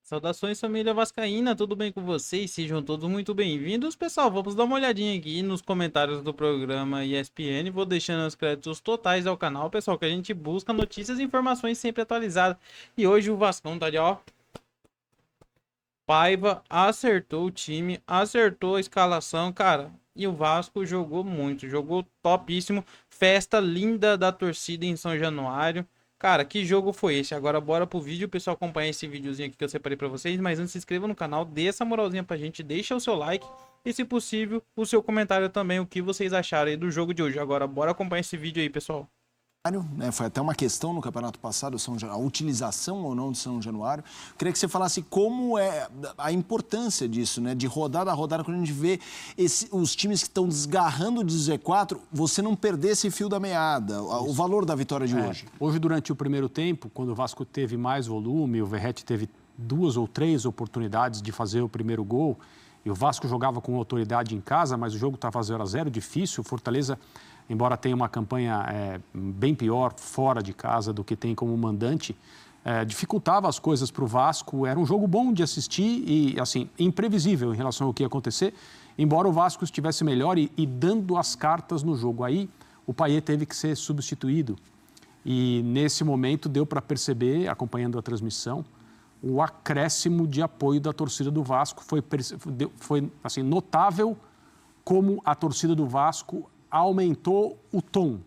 Saudações, família vascaína, tudo bem com vocês? Sejam todos muito bem-vindos. Pessoal, vamos dar uma olhadinha aqui nos comentários do programa ESPN. Vou deixando os créditos totais ao canal, pessoal, que a gente busca notícias e informações sempre atualizadas. E hoje o Vascão tá ali, ó. Paiva acertou o time, acertou a escalação, cara. E o Vasco jogou muito, jogou topíssimo. Festa linda da torcida em São Januário. Cara, que jogo foi esse? Agora bora pro vídeo, o pessoal acompanha esse videozinho aqui que eu separei pra vocês. Mas antes, se inscreva no canal, dê essa moralzinha pra gente, deixa o seu like. E se possível, o seu comentário também, o que vocês acharam aí do jogo de hoje. Agora bora acompanhar esse vídeo aí, pessoal. Né? Foi até uma questão no campeonato passado, a utilização ou não de São Januário. Queria que você falasse como é a importância disso, né? De rodada a rodada, quando a gente vê os times que estão desgarrando de Z4, você não perder esse fio da meada, o valor da vitória de hoje. Hoje, durante o primeiro tempo, quando o Vasco teve mais volume, o Verratti teve 2 ou 3 oportunidades de fazer o primeiro gol, e o Vasco jogava com autoridade em casa, mas o jogo estava 0-0, difícil. O Fortaleza, embora tenha uma campanha bem pior fora de casa do que tem como mandante, dificultava as coisas para o Vasco. Era um jogo bom de assistir e, assim, imprevisível em relação ao que ia acontecer, embora o Vasco estivesse melhor e dando as cartas no jogo. Aí o Payet teve que ser substituído e, nesse momento, deu para perceber, acompanhando a transmissão, o acréscimo de apoio da torcida do Vasco. Foi assim, notável como a torcida do Vasco aumentou o tom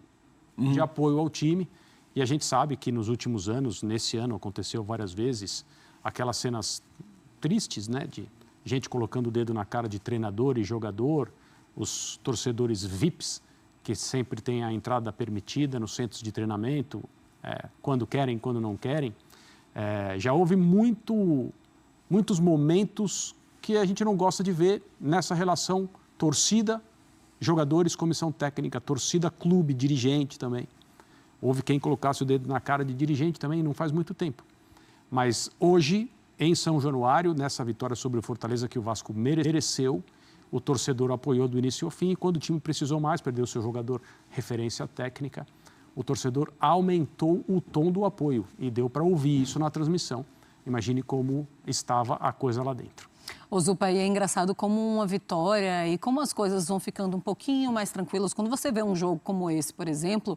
de apoio ao time. E a gente sabe que nos últimos anos, nesse ano aconteceu várias vezes, aquelas cenas tristes, né, de gente colocando o dedo na cara de treinador e jogador, os torcedores VIPs, que sempre têm a entrada permitida nos centros de treinamento, quando querem, quando não querem. Já houve muitos momentos que a gente não gosta de ver nessa relação torcida, jogadores, comissão técnica, torcida, clube, dirigente também. Houve quem colocasse o dedo na cara de dirigente também, não faz muito tempo. Mas hoje, em São Januário, nessa vitória sobre o Fortaleza que o Vasco mereceu, o torcedor apoiou do início ao fim e quando o time precisou mais, perdeu o seu jogador referência técnica, o torcedor aumentou o tom do apoio e deu para ouvir isso na transmissão. Imagine como estava a coisa lá dentro. O Zupa, é engraçado como uma vitória e como as coisas vão ficando um pouquinho mais tranquilas. Quando você vê um jogo como esse, por exemplo,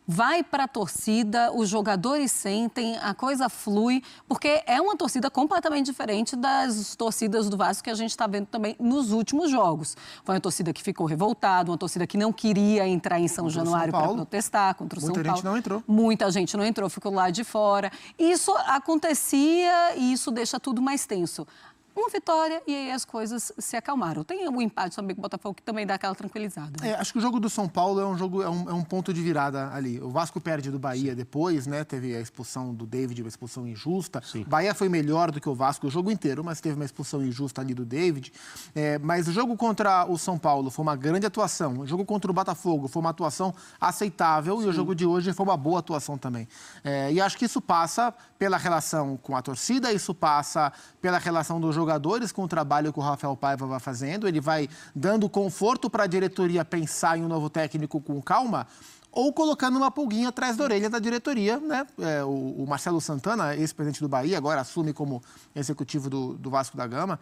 vai para a torcida, os jogadores sentem, a coisa flui, porque é uma torcida completamente diferente das torcidas do Vasco que a gente está vendo também nos últimos jogos. Foi uma torcida que ficou revoltada, uma torcida que não queria entrar em São Januário para protestar contra o São Paulo. Muita gente não entrou. Muita gente não entrou, ficou lá de fora. Isso acontecia e isso deixa tudo mais tenso. Uma vitória e aí as coisas se acalmaram. Tem o empate também com o Botafogo que também dá aquela tranquilizada. Acho que o jogo do São Paulo é um ponto de virada ali. O Vasco perde do Bahia depois, né? Teve a expulsão do David, uma expulsão injusta. O Bahia foi melhor do que o Vasco o jogo inteiro, mas teve uma expulsão injusta ali do David. Mas o jogo contra o São Paulo foi uma grande atuação. O jogo contra o Botafogo foi uma atuação aceitável. E o jogo de hoje foi uma boa atuação também. E acho que isso passa pela relação com a torcida, isso passa pela relação dos jogadores com o trabalho que o Rafael Paiva vai fazendo. Ele vai dando conforto para a diretoria pensar em um novo técnico com calma, ou colocando uma pulguinha atrás da orelha da diretoria, né? O Marcelo Santana, ex-presidente do Bahia, agora assume como executivo do Vasco da Gama.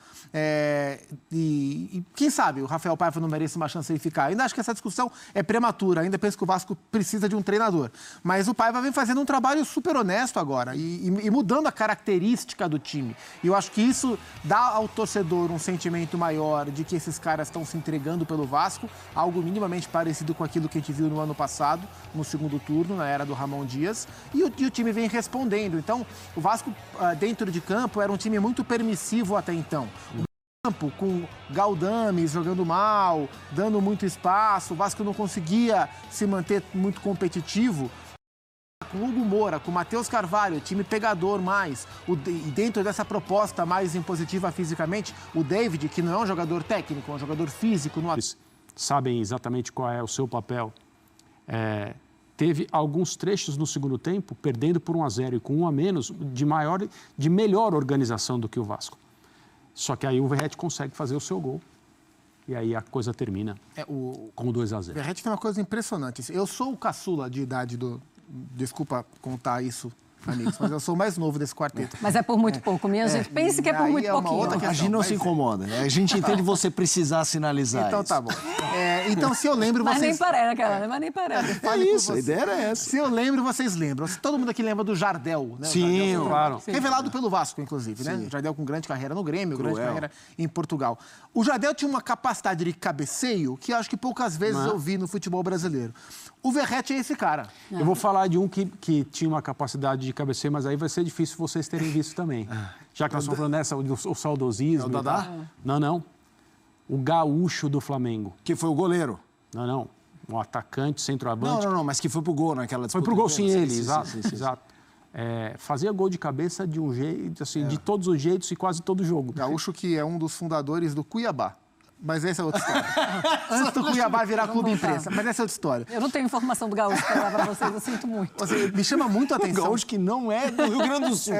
E quem sabe o Rafael Paiva não merece uma chance de ficar. Ainda acho que essa discussão é prematura, ainda penso que o Vasco precisa de um treinador. Mas o Paiva vem fazendo um trabalho super honesto agora e mudando a característica do time. E eu acho que isso dá ao torcedor um sentimento maior de que esses caras estão se entregando pelo Vasco, algo minimamente parecido com aquilo que a gente viu no ano passado, no segundo turno, na era do Ramon Dias, e o time vem respondendo. Então, o Vasco, dentro de campo, era um time muito permissivo até então. O campo, com Galdames jogando mal, dando muito espaço, o Vasco não conseguia se manter muito competitivo. Com o Hugo Moura, com o Matheus Carvalho, time pegador mais, e dentro dessa proposta mais impositiva fisicamente, o David, que não é um jogador técnico, é um jogador físico. Eles sabem exatamente qual é o seu papel. Teve alguns trechos no segundo tempo, perdendo por 1-0 e com 1 a menos, de melhor organização do que o Vasco. Só que aí o Verratti consegue fazer o seu gol. E aí a coisa termina com 2-0. O Verratti tem uma coisa impressionante. Eu sou o caçula de idade Desculpa contar isso amigos, mas eu sou o mais novo desse quarteto. Mas é por muito pouco, minha gente. Pense que é por Aí muito é uma pouquinho. outra A gente não se incomoda. A gente entende você precisar sinalizar Então isso. tá bom. Então, se eu lembro, Mas nem vocês... parece, cara, mas nem parece. É Fale por isso, a você. ideia era essa. Se eu lembro, vocês lembram. Todo mundo aqui lembra do Jardel, né? O Sim, Jardel, claro. Revelado pelo Vasco, inclusive, né? O Jardel com grande carreira no Grêmio, grande carreira em Portugal. O Jardel tinha uma capacidade de cabeceio que acho que poucas vezes eu vi no futebol brasileiro. O Verratti é esse cara. Eu vou falar de um que tinha uma capacidade de cabeceio, mas aí vai ser difícil vocês terem visto também. Já que nós estamos falando nessa, o saudosismo. É o Dadá? Não. O gaúcho do Flamengo. Que foi o goleiro. Não. Um atacante, centroavante. Não, mas que foi pro gol naquela disputa. Foi pro gol, sim, inteira. ele, exato. Fazia gol de cabeça de um jeito, assim, de todos os jeitos e quase todo jogo. Gaúcho que é um dos fundadores do Cuiabá. Mas essa é outra história. Antes do Cuiabá virar clube imprensa. Mas essa é outra história. Eu não tenho informação do Gaúcho para dar para vocês, eu sinto muito. Me chama muito a O atenção. gaúcho que não é do Rio Grande do Sul.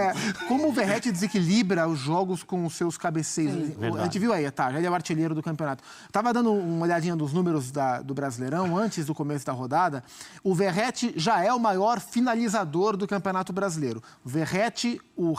Como o Verratti desequilibra os jogos com os seus cabeceios. A gente viu aí, tá? Ele é o artilheiro do campeonato. Tava dando uma olhadinha nos números do Brasileirão, antes do começo da rodada. O Verratti já é o maior finalizador do Campeonato Brasileiro. O Verratti, o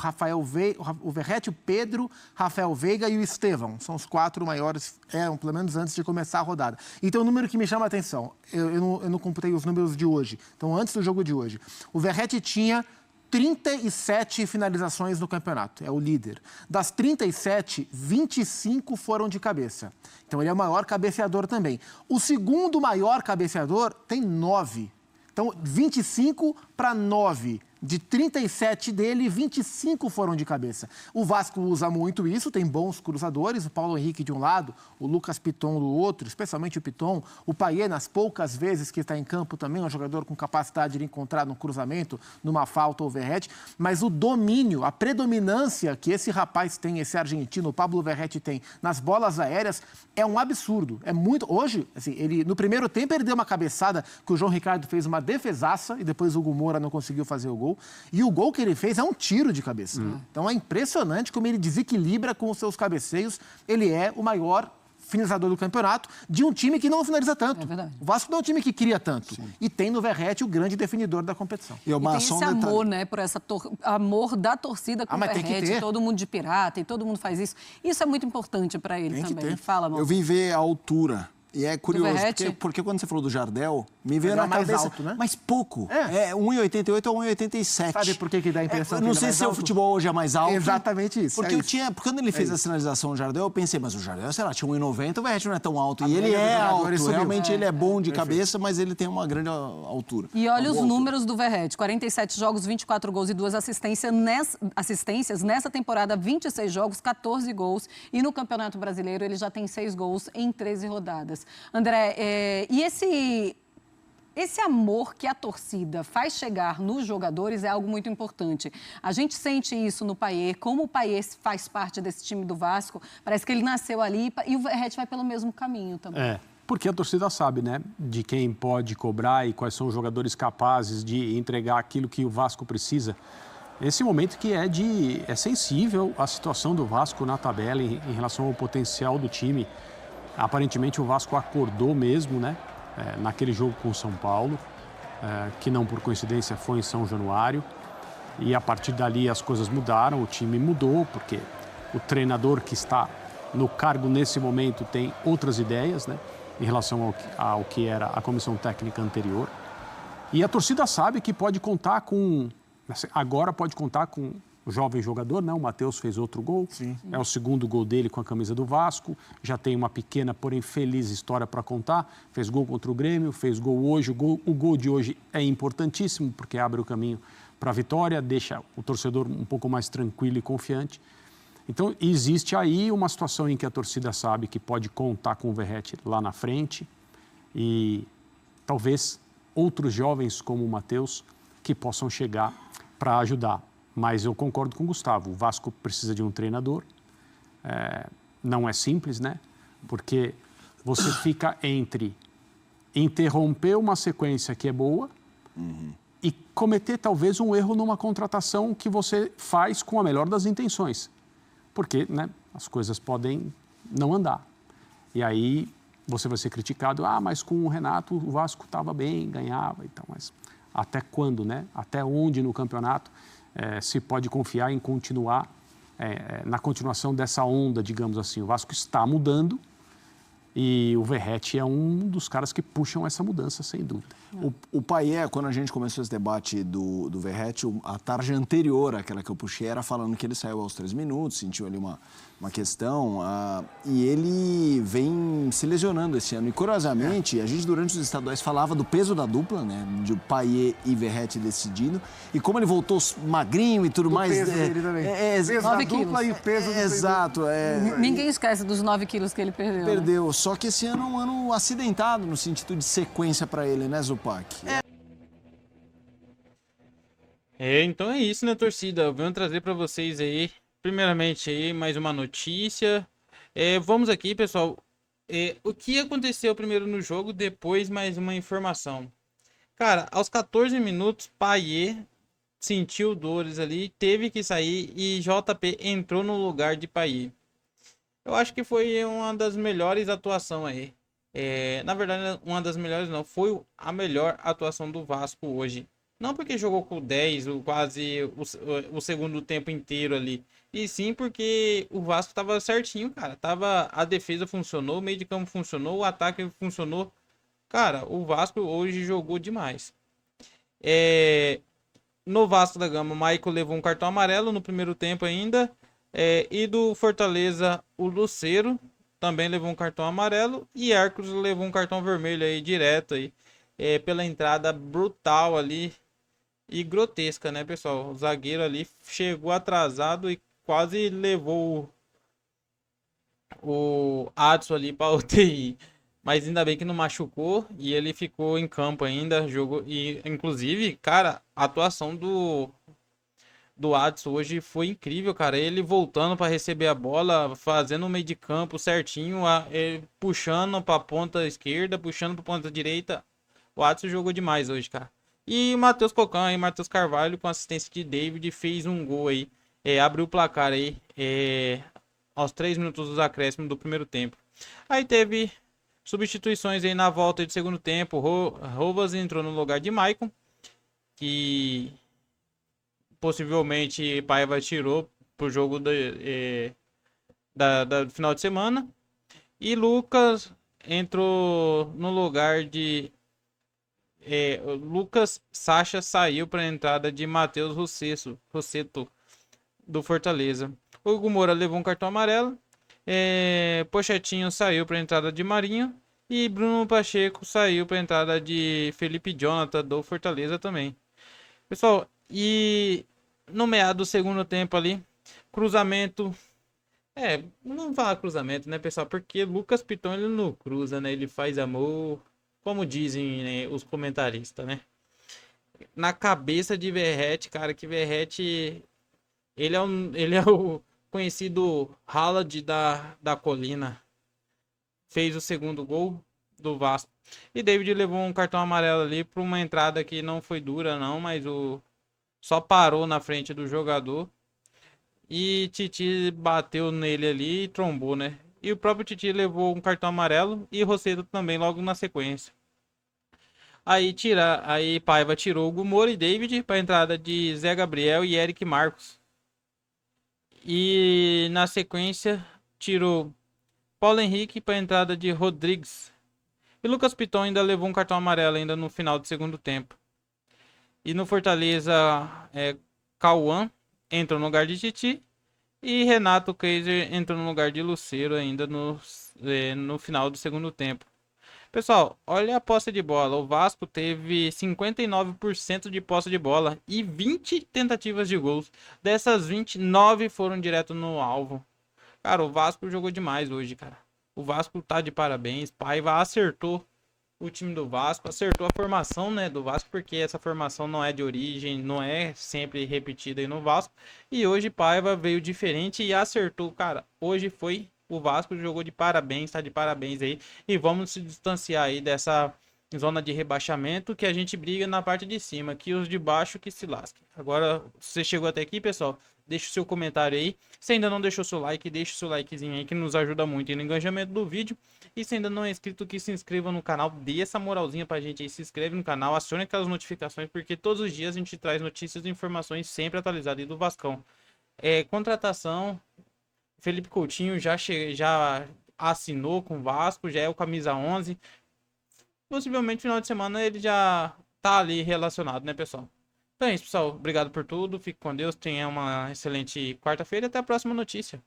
Verratti, o Pedro, Rafael Veiga e o Estevão. São os 4 maiores, pelo menos antes de começar a rodada. Então, o número que me chama a atenção, eu não computei os números de hoje, então antes do jogo de hoje. O Verratti tinha 37 finalizações no campeonato, é o líder. Das 37, 25 foram de cabeça. Então, ele é o maior cabeceador também. O segundo maior cabeceador tem 9. Então, 25 para 9. De 37 dele, 25 foram de cabeça. O Vasco usa muito isso, tem bons cruzadores, o Paulo Henrique de um lado, o Lucas Piton do outro, especialmente o Piton. O Payet, nas poucas vezes que está em campo, também é um jogador com capacidade de encontrar no cruzamento, numa falta ou Verratti. Mas o domínio, a predominância que esse rapaz tem, esse argentino, o Pablo Verratti tem, nas bolas aéreas, é um absurdo. É muito... Hoje, assim, no primeiro tempo, ele deu uma cabeçada que o João Ricardo fez uma defesaça e depois o Hugo Moura não conseguiu fazer o gol. E o gol que ele fez é um tiro de cabeça. Então é impressionante como ele desequilibra com os seus cabeceios. Ele é o maior finalizador do campeonato de um time que não finaliza tanto. É verdade. O Vasco não é um time que cria tanto. Sim. E tem no Verratti o grande definidor da competição. E tem esse amor, né, por essa amor da torcida com o Verratti. Todo mundo de pirata e todo mundo faz isso. Isso é muito importante para ele tem também. Fala, Mauro. Eu vim ver a altura. E é curioso, porque quando você falou do Jardel, me veio na cabeça... mais alto, né? Mas pouco. 1,88 a 1,87. Sabe por que dá a impressão que não ele sei é mais se alto? o futebol hoje é mais alto. Exatamente isso. Porque quando ele fez a sinalização do Jardel, eu pensei, mas o Jardel, sei lá, tinha 1,90, o Verratti não é tão alto. E ele é alto, realmente ele é bom de cabeça, mas ele tem uma grande altura. E olha os números do Verratti, 47 jogos, 24 gols e 2 assistências. Nessa temporada, 26 jogos, 14 gols. E no Campeonato Brasileiro, ele já tem 6 gols em 13 rodadas. André, e esse amor que a torcida faz chegar nos jogadores é algo muito importante. A gente sente isso no Payet, como o Payet faz parte desse time do Vasco, parece que ele nasceu ali e o Verratti vai pelo mesmo caminho também. Porque a torcida sabe, né, de quem pode cobrar e quais são os jogadores capazes de entregar aquilo que o Vasco precisa. Nesse momento que é sensível a situação do Vasco na tabela em relação ao potencial do time. Aparentemente o Vasco acordou mesmo, né? Naquele jogo com o São Paulo, que não por coincidência foi em São Januário. E a partir dali as coisas mudaram, o time mudou, porque o treinador que está no cargo nesse momento tem outras ideias, né? Em relação ao que era a comissão técnica anterior. E a torcida sabe que pode contar com... Agora pode contar com o jovem jogador, né? O Matheus fez outro gol. Sim. É o segundo gol dele com a camisa do Vasco. Já tem uma pequena, porém feliz história para contar. Fez gol contra o Grêmio, fez gol hoje. O gol de hoje é importantíssimo porque abre o caminho para a vitória, deixa o torcedor um pouco mais tranquilo e confiante. Então, existe aí uma situação em que a torcida sabe que pode contar com o Verratti lá na frente e talvez outros jovens como o Matheus que possam chegar para ajudar. Mas eu concordo com o Gustavo, o Vasco precisa de um treinador, não é simples, né? Porque você fica entre interromper uma sequência que é boa e cometer talvez um erro numa contratação que você faz com a melhor das intenções. Porque, né, as coisas podem não andar. E aí você vai ser criticado, mas com o Renato o Vasco estava bem, ganhava e tal, mas até quando, né? Até onde no campeonato? se pode confiar em continuar na continuação dessa onda, digamos assim. O Vasco está mudando e o Verratti é um dos caras que puxam essa mudança, sem dúvida. O Payet, quando a gente começou esse debate do Verratti, a tarde anterior, aquela que eu puxei, era falando que ele saiu aos 3 minutos, sentiu ali uma questão, e ele vem se lesionando esse ano. E, curiosamente, a gente durante os estaduais falava do peso da dupla, né, de Payet e Verratti decidindo, e como ele voltou magrinho e tudo mais... O peso dele também. Peso da dupla e o peso do... Exato. Ninguém esquece dos 9 quilos que ele perdeu. Perdeu, só que esse ano é um ano acidentado no sentido de sequência para ele, né, Zupac? Então é isso, né, torcida? Eu venho trazer para vocês aí, primeiramente aí, mais uma notícia. Vamos aqui, pessoal. O que aconteceu primeiro no jogo, depois mais uma informação. Cara, aos 14 minutos, Payet sentiu dores ali, teve que sair e JP entrou no lugar de Payet. Eu acho que foi uma das melhores atuações aí. Na verdade, uma das melhores não, foi a melhor atuação do Vasco hoje. Não porque jogou com 10, quase o segundo tempo inteiro ali. E sim porque o Vasco tava certinho, cara. A defesa funcionou, o meio de campo funcionou, o ataque funcionou. Cara, o Vasco hoje jogou demais. No Vasco da Gama, o Maicon levou um cartão amarelo no primeiro tempo ainda. E do Fortaleza, o Lucero também levou um cartão amarelo. E Hércules levou um cartão vermelho aí, direto aí. Pela entrada brutal ali. E grotesca, né, pessoal? O zagueiro ali chegou atrasado e quase levou o Adson ali para UTI. Mas ainda bem que não machucou e ele ficou em campo ainda, jogou. E inclusive, cara, a atuação do Adson hoje foi incrível, cara. Ele voltando para receber a bola, fazendo o meio de campo certinho, puxando para a ponta esquerda, puxando para a ponta direita. O Adson jogou demais hoje, cara. E o Matheus Cocão e Matheus Carvalho, com assistência de David, fez um gol aí. Abriu o placar aí aos 3 minutos dos acréscimos do primeiro tempo. Aí teve substituições aí na volta de segundo tempo. Rovas entrou no lugar de Maicon, que possivelmente Paiva tirou pro jogo do final de semana. E Lucas entrou no lugar de... Lucas Sacha saiu para a entrada de Matheus Rossetto do Fortaleza. Hugo Moura levou um cartão amarelo. Pochetinho saiu para a entrada de Marinho. E Bruno Pacheco saiu para a entrada de Felipe Jonathan do Fortaleza também. Pessoal, e no meado do segundo tempo ali, cruzamento. Não falar cruzamento, né, pessoal? Porque Lucas Piton ele não cruza, né? Ele faz amor. Como dizem, né, os comentaristas, né? Na cabeça de Verratti, cara, que Verratti... Ele é o conhecido Haaland da colina. Fez o segundo gol do Vasco. E David levou um cartão amarelo ali para uma entrada que não foi dura, não. Mas só parou na frente do jogador. E Titi bateu nele ali e trombou, né? E o próprio Titi levou um cartão amarelo e Rossetto também logo na sequência. Aí Paiva tirou o Gumora e David para a entrada de Zé Gabriel e Eric Marcos. E na sequência tirou Paulo Henrique para a entrada de Rodrigues. E Lucas Piton ainda levou um cartão amarelo ainda no final do segundo tempo. E no Fortaleza, Cauã entrou no lugar de Titi. E Renato Kaiser entrou no lugar de Lucero ainda no final do segundo tempo. Pessoal, olha a posse de bola. O Vasco teve 59% de posse de bola e 20 tentativas de gols. Dessas 29 foram direto no alvo. Cara, o Vasco jogou demais hoje, cara. O Vasco tá de parabéns. Paiva acertou o time do Vasco, acertou a formação, né, do Vasco, porque essa formação não é de origem, não é sempre repetida aí no Vasco. E hoje Paiva veio diferente e acertou, cara. Hoje foi o Vasco, jogou de parabéns, tá de parabéns aí. E vamos se distanciar aí dessa zona de rebaixamento que a gente briga na parte de cima, que os de baixo que se lasquem. Agora, você chegou até aqui, pessoal, deixa o seu comentário aí. Se ainda não deixou seu like, deixa o seu likezinho aí que nos ajuda muito no engajamento do vídeo. E se ainda não é inscrito, que se inscreva no canal, dê essa moralzinha pra gente aí, se inscreve no canal, acione aquelas notificações, porque todos os dias a gente traz notícias e informações sempre atualizadas aí do Vascão. Contratação, Felipe Coutinho já assinou com o Vasco, já é o camisa 11. Possivelmente final de semana ele já tá ali relacionado, né, pessoal? Então é isso, pessoal. Obrigado por tudo. Fique com Deus. Tenha uma excelente quarta-feira e até a próxima notícia.